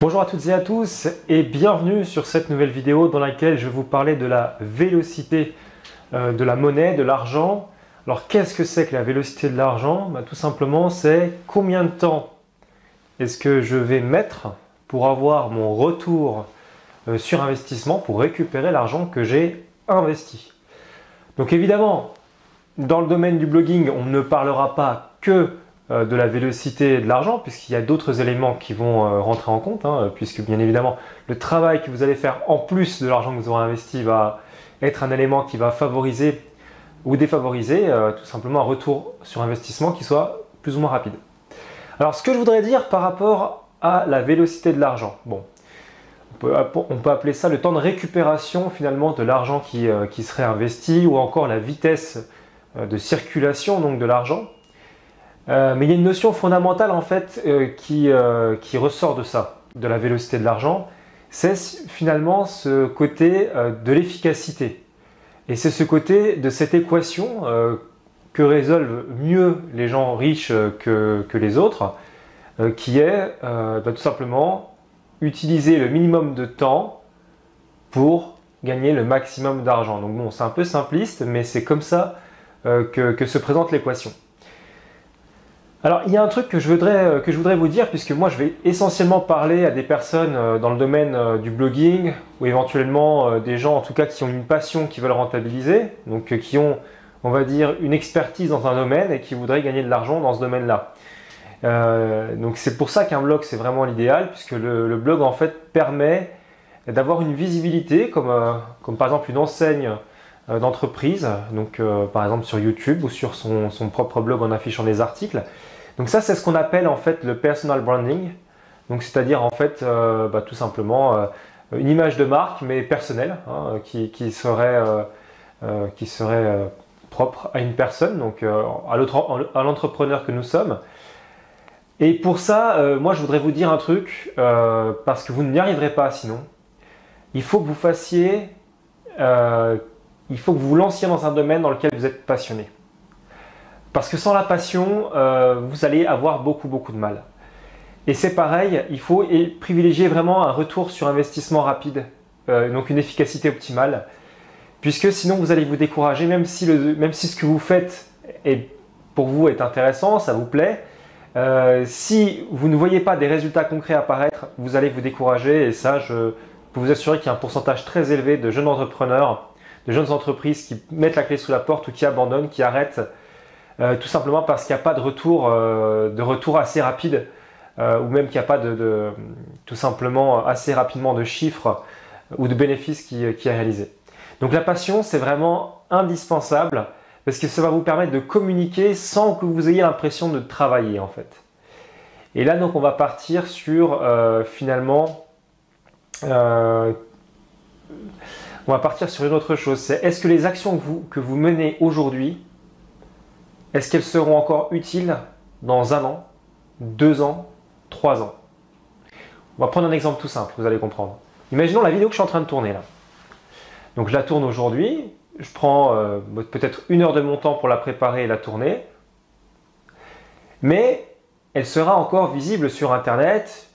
Bonjour à toutes et à tous et bienvenue sur cette nouvelle vidéo dans laquelle je vais vous parler de la vélocité de la monnaie, de l'argent. Alors qu'est-ce que c'est que la vélocité de l'argent? Tout simplement c'est combien de temps est-ce que je vais mettre pour avoir mon retour sur investissement, pour récupérer l'argent que j'ai investi. Donc évidemment, dans le domaine du blogging, on ne parlera pas que de la vélocité de l'argent, puisqu'il y a d'autres éléments qui vont rentrer en compte, puisque bien évidemment le travail que vous allez faire en plus de l'argent que vous aurez investi va être un élément qui va favoriser ou défavoriser tout simplement un retour sur investissement qui soit plus ou moins rapide. Alors ce que je voudrais dire par rapport à la vélocité de l'argent, bon, on peut appeler ça le temps de récupération finalement de l'argent qui serait investi, ou encore la vitesse de circulation donc de l'argent. Mais il y a une notion fondamentale en fait qui ressort de ça, de la vélocité de l'argent, c'est finalement ce côté de l'efficacité. Et c'est ce côté de cette équation que résolvent mieux les gens riches que les autres, qui est tout simplement utiliser le minimum de temps pour gagner le maximum d'argent. Donc bon, c'est un peu simpliste, mais c'est comme ça que se présente l'équation. Alors, il y a un truc que je voudrais vous dire, puisque moi je vais essentiellement parler à des personnes dans le domaine du blogging, ou éventuellement des gens en tout cas qui ont une passion, qui veulent rentabiliser, donc qui ont, on va dire, une expertise dans un domaine et qui voudraient gagner de l'argent dans ce domaine-là. Donc c'est pour ça qu'un blog c'est vraiment l'idéal, puisque le blog en fait permet d'avoir une visibilité, comme par exemple une enseigne d'entreprise, donc par exemple sur YouTube ou sur son propre blog en affichant des articles. Donc ça c'est ce qu'on appelle en fait le personal branding, donc c'est-à-dire en fait tout simplement une image de marque mais personnelle, qui serait propre à une personne, donc à l'entrepreneur que nous sommes. Et pour ça, moi je voudrais vous dire un truc, parce que vous n'y arriverez pas sinon. Il faut que vous fassiez il faut que vous vous lanciez dans un domaine dans lequel vous êtes passionné. Parce que sans la passion, vous allez avoir beaucoup de mal. Et c'est pareil, il faut privilégier vraiment un retour sur investissement rapide, donc une efficacité optimale, puisque sinon vous allez vous décourager, même si ce que vous faites pour vous est intéressant, ça vous plaît. Si vous ne voyez pas des résultats concrets apparaître, vous allez vous décourager, et ça, je peux vous assurer qu'il y a un pourcentage très élevé de jeunes entrepreneurs, de jeunes entreprises qui mettent la clé sous la porte ou qui abandonnent, qui arrêtent, tout simplement parce qu'il n'y a pas de retour assez rapide, ou même qu'il n'y a pas tout simplement assez rapidement de chiffres ou de bénéfices qui est réalisé. Donc la passion, c'est vraiment indispensable, parce que ça va vous permettre de communiquer sans que vous ayez l'impression de travailler en fait. Et là donc on va partir sur finalement on va partir sur une autre chose, c'est est-ce que les actions que vous menez aujourd'hui, est-ce qu'elles seront encore utiles dans 1 an, 2 ans, 3 ans? On va prendre un exemple tout simple, vous allez comprendre. Imaginons la vidéo que je suis en train de tourner là. Donc je la tourne aujourd'hui, je prends peut-être 1 heure de mon temps pour la préparer et la tourner, mais elle sera encore visible sur internet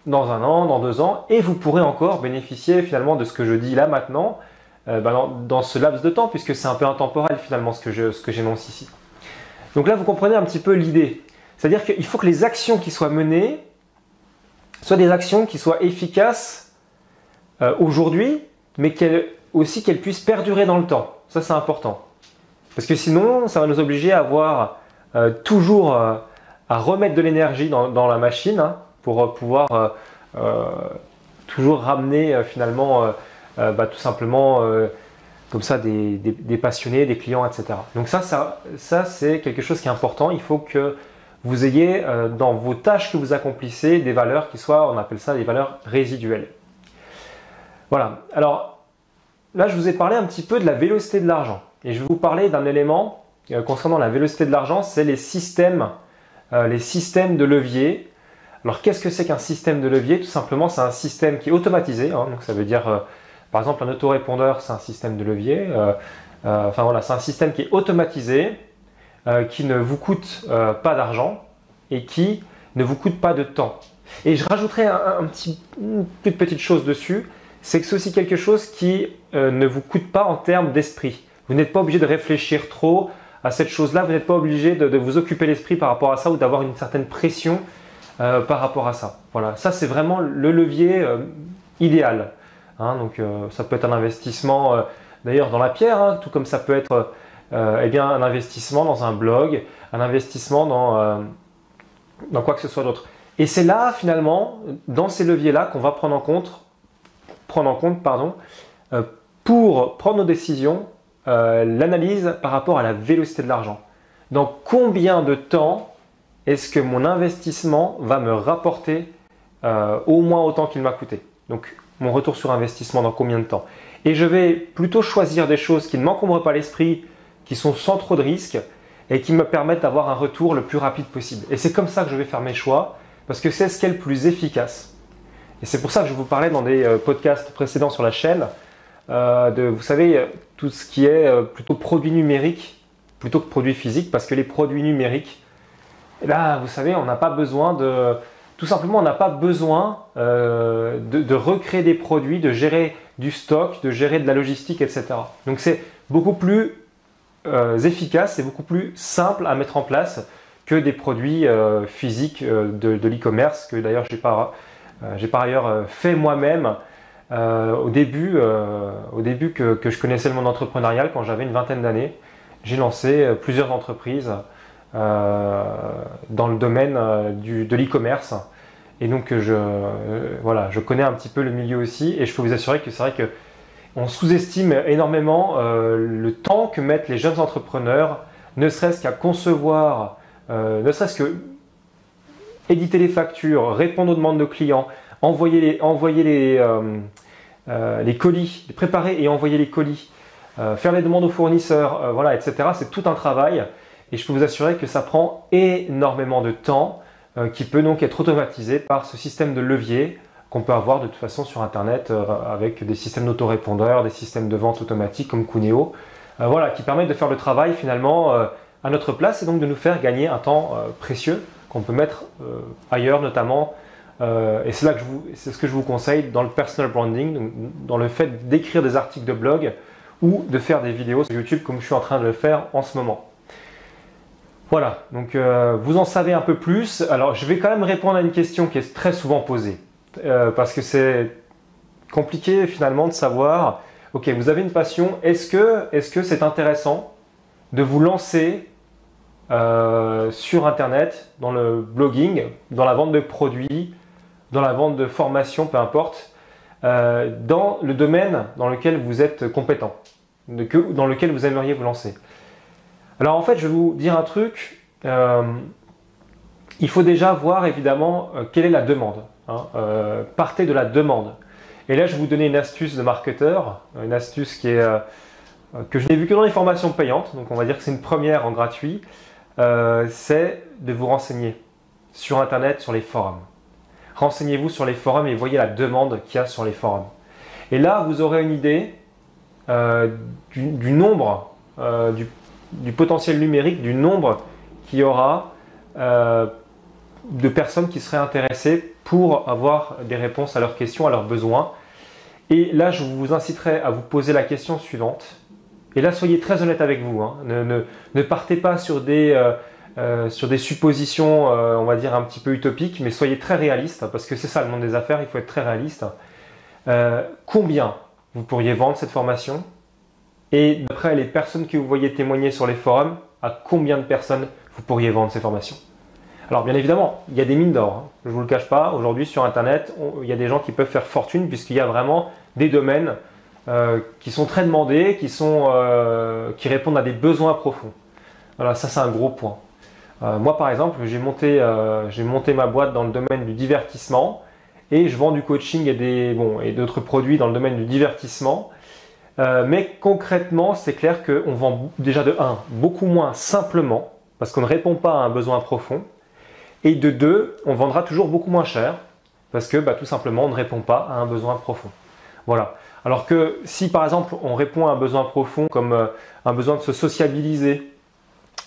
dans 1 an, dans 2 ans, et vous pourrez encore bénéficier finalement de ce que je dis là maintenant, dans ce laps de temps, puisque c'est un peu intemporel finalement ce que j'énonce ici. Donc là vous comprenez un petit peu l'idée, c'est-à-dire qu'il faut que les actions qui soient menées soient des actions qui soient efficaces aujourd'hui, mais aussi qu'elles puissent perdurer dans le temps. Ça c'est important, parce que sinon ça va nous obliger à avoir toujours à remettre de l'énergie dans la machine, pour pouvoir toujours ramener finalement tout simplement comme ça des passionnés, des clients, etc. Donc ça c'est quelque chose qui est important. Il faut que vous ayez dans vos tâches que vous accomplissez des valeurs qui soient, on appelle ça des valeurs résiduelles. Voilà, alors là je vous ai parlé un petit peu de la vélocité de l'argent, et je vais vous parler d'un élément concernant la vélocité de l'argent, c'est les systèmes de levier. Alors qu'est-ce que c'est qu'un système de levier? Tout simplement c'est un système qui est automatisé, donc ça veut dire par exemple un autorépondeur c'est un système de levier, enfin voilà, c'est un système qui est automatisé, qui ne vous coûte pas d'argent et qui ne vous coûte pas de temps. Et je rajouterai une toute petite chose dessus, c'est que c'est aussi quelque chose qui ne vous coûte pas en termes d'esprit. Vous n'êtes pas obligé de réfléchir trop à cette chose-là, vous n'êtes pas obligé de vous occuper l'esprit par rapport à ça ou d'avoir une certaine pression par rapport à ça. Voilà, ça c'est vraiment le levier idéal. Hein, donc ça peut être un investissement d'ailleurs dans la pierre, hein, tout comme ça peut être eh bien, un investissement dans un blog, un investissement dans quoi que ce soit d'autre. Et c'est là finalement, dans ces leviers-là, qu'on va prendre en compte pour prendre nos décisions, l'analyse par rapport à la vélocité de l'argent. Dans combien de temps est-ce que mon investissement va me rapporter au moins autant qu'il m'a coûté? Donc mon retour sur investissement dans combien de temps? Et je vais plutôt choisir des choses qui ne m'encombrent pas l'esprit, qui sont sans trop de risques et qui me permettent d'avoir un retour le plus rapide possible. Et c'est comme ça que je vais faire mes choix parce que c'est ce qui est le plus efficace. Et c'est pour ça que je vous parlais dans des podcasts précédents sur la chaîne vous savez, tout ce qui est plutôt produits numériques plutôt que produits physiques, parce que les produits numériques, là, vous savez, on n'a pas besoin tout simplement, on n'a pas besoin de recréer des produits, de gérer du stock, de gérer de la logistique, etc. Donc c'est beaucoup plus efficace, c'est beaucoup plus simple à mettre en place que des produits physiques de l'e-commerce, que d'ailleurs j'ai par ailleurs fait moi-même au début que je connaissais le monde entrepreneurial. Quand j'avais une vingtaine d'années, j'ai lancé plusieurs entreprises dans le domaine de l'e-commerce. Et donc voilà, je connais un petit peu le milieu aussi, et je peux vous assurer que c'est vrai qu'on sous-estime énormément le temps que mettent les jeunes entrepreneurs, ne serait-ce qu'à concevoir, ne serait-ce que éditer les factures, répondre aux demandes de clients, envoyer les colis, préparer et envoyer les colis, faire les demandes aux fournisseurs, voilà, etc. C'est tout un travail, et je peux vous assurer que ça prend énormément de temps qui peut donc être automatisé par ce système de levier qu'on peut avoir de toute façon sur Internet avec des systèmes d'autorépondeurs, des systèmes de vente automatique comme Cuneo, voilà, qui permettent de faire le travail finalement à notre place et donc de nous faire gagner un temps précieux qu'on peut mettre ailleurs notamment. Et c'est ce que je vous conseille dans le personal branding, donc dans le fait d'écrire des articles de blog ou de faire des vidéos sur YouTube comme je suis en train de le faire en ce moment. Voilà, donc vous en savez un peu plus. Alors je vais quand même répondre à une question qui est très souvent posée parce que c'est compliqué finalement de savoir, ok, vous avez une passion, est-ce que c'est intéressant de vous lancer sur Internet, dans le blogging, dans la vente de produits, dans la vente de formations, peu importe, dans le domaine dans lequel vous êtes compétent, dans lequel vous aimeriez vous lancer. Alors en fait, je vais vous dire un truc, il faut déjà voir évidemment quelle est la demande. Hein, partez de la demande. Et là, je vais vous donner une astuce de marketeur, une astuce qui est, que je n'ai vue que dans les formations payantes, donc on va dire que c'est une première en gratuit, c'est de vous renseigner sur Internet, sur les forums. Renseignez-vous sur les forums et voyez la demande qu'il y a sur les forums. Et là, vous aurez une idée du nombre, du potentiel numérique, du nombre qu'il y aura de personnes qui seraient intéressées pour avoir des réponses à leurs questions, à leurs besoins. Et là, je vous inciterai à vous poser la question suivante. Et là, soyez très honnête avec vous. Hein. Ne partez pas sur des suppositions, on va dire, un petit peu utopiques, mais soyez très réaliste, parce que c'est ça le monde des affaires, il faut être très réaliste. Combien vous pourriez vendre cette formation? Et d'après les personnes que vous voyez témoigner sur les forums, à combien de personnes vous pourriez vendre ces formations? Alors bien évidemment, il y a des mines d'or, hein. Je ne vous le cache pas, aujourd'hui sur Internet, il y a des gens qui peuvent faire fortune puisqu'il y a vraiment des domaines qui sont très demandés, qui répondent à des besoins profonds. Voilà, ça c'est un gros point. Moi par exemple, j'ai monté ma boîte dans le domaine du divertissement et je vends du coaching et d'autres produits dans le domaine du divertissement. Mais concrètement, c'est clair qu'on vend déjà de 1, beaucoup moins simplement, parce qu'on ne répond pas à un besoin profond, et de 2, on vendra toujours beaucoup moins cher, parce que tout simplement, on ne répond pas à un besoin profond. Voilà. Alors que si par exemple, on répond à un besoin profond, comme un besoin de se sociabiliser,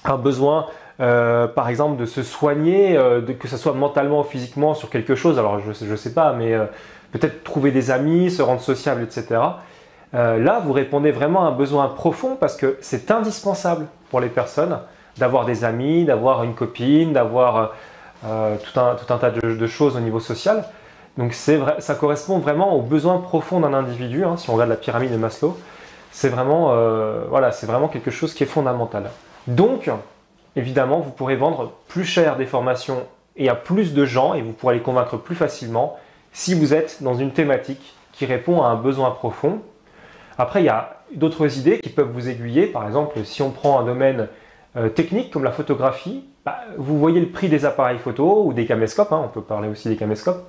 un besoin par exemple de se soigner, que ce soit mentalement ou physiquement sur quelque chose, alors je ne sais pas, mais peut-être trouver des amis, se rendre sociable, etc. Là, vous répondez vraiment à un besoin profond parce que c'est indispensable pour les personnes d'avoir des amis, d'avoir une copine, d'avoir tout un tas de choses au niveau social. Donc ça correspond vraiment aux besoins profonds d'un individu, hein, si on regarde la pyramide de Maslow. C'est vraiment, voilà, c'est vraiment quelque chose qui est fondamental. Donc, évidemment, vous pourrez vendre plus cher des formations et à plus de gens et vous pourrez les convaincre plus facilement si vous êtes dans une thématique qui répond à un besoin profond. Après, il y a d'autres idées qui peuvent vous aiguiller. Par exemple, si on prend un domaine technique comme la photographie, vous voyez le prix des appareils photo ou des caméscopes, hein, on peut parler aussi des caméscopes.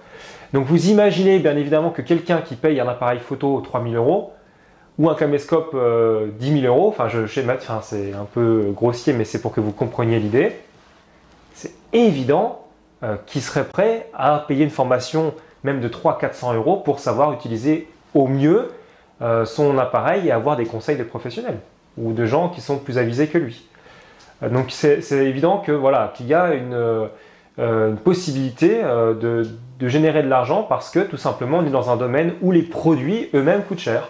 Donc vous imaginez bien évidemment que quelqu'un qui paye un appareil photo 3 000 € ou un caméscope 10 000 €, enfin je schémate, enfin, c'est un peu grossier mais c'est pour que vous compreniez l'idée, c'est évident qu'il serait prêt à payer une formation même de 300-400 € pour savoir utiliser au mieux son appareil et avoir des conseils de professionnels ou de gens qui sont plus avisés que lui. Donc c'est évident que voilà, qu'il y a une possibilité de générer de l'argent parce que tout simplement on est dans un domaine où les produits eux-mêmes coûtent cher.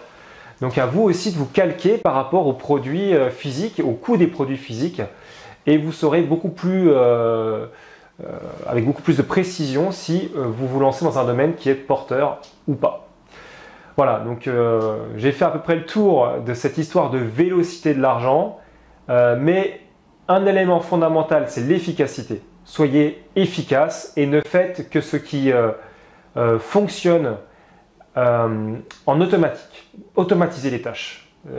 Donc à vous aussi de vous calquer par rapport aux produits physiques, au coût des produits physiques et vous saurez beaucoup plus, avec beaucoup plus de précision si vous vous lancez dans un domaine qui est porteur ou pas. Voilà, donc j'ai fait à peu près le tour de cette histoire de vélocité de l'argent, mais un élément fondamental, c'est l'efficacité. Soyez efficace et ne faites que ce qui fonctionne en automatique. Automatisez les tâches. De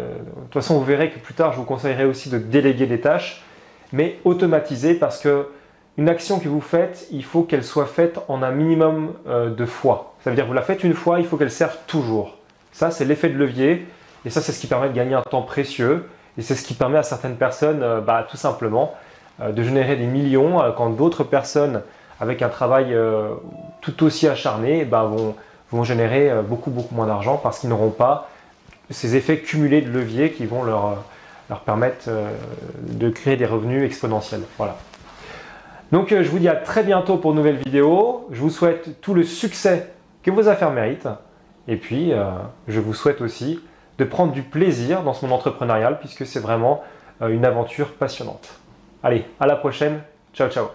toute façon, vous verrez que plus tard, je vous conseillerais aussi de déléguer des tâches, mais automatisez parce que une action que vous faites, il faut qu'elle soit faite en un minimum de fois. Ça veut dire que vous la faites une fois, il faut qu'elle serve toujours. Ça, c'est l'effet de levier et ça, c'est ce qui permet de gagner un temps précieux. Et c'est ce qui permet à certaines personnes, tout simplement, de générer des millions quand d'autres personnes, avec un travail tout aussi acharné, vont générer beaucoup moins d'argent parce qu'ils n'auront pas ces effets cumulés de levier qui vont leur permettre de créer des revenus exponentiels. Voilà. Donc je vous dis à très bientôt pour une nouvelle vidéo. Je vous souhaite tout le succès que vos affaires méritent. Et puis, je vous souhaite aussi de prendre du plaisir dans ce monde entrepreneurial puisque c'est vraiment une aventure passionnante. Allez, à la prochaine. Ciao, ciao.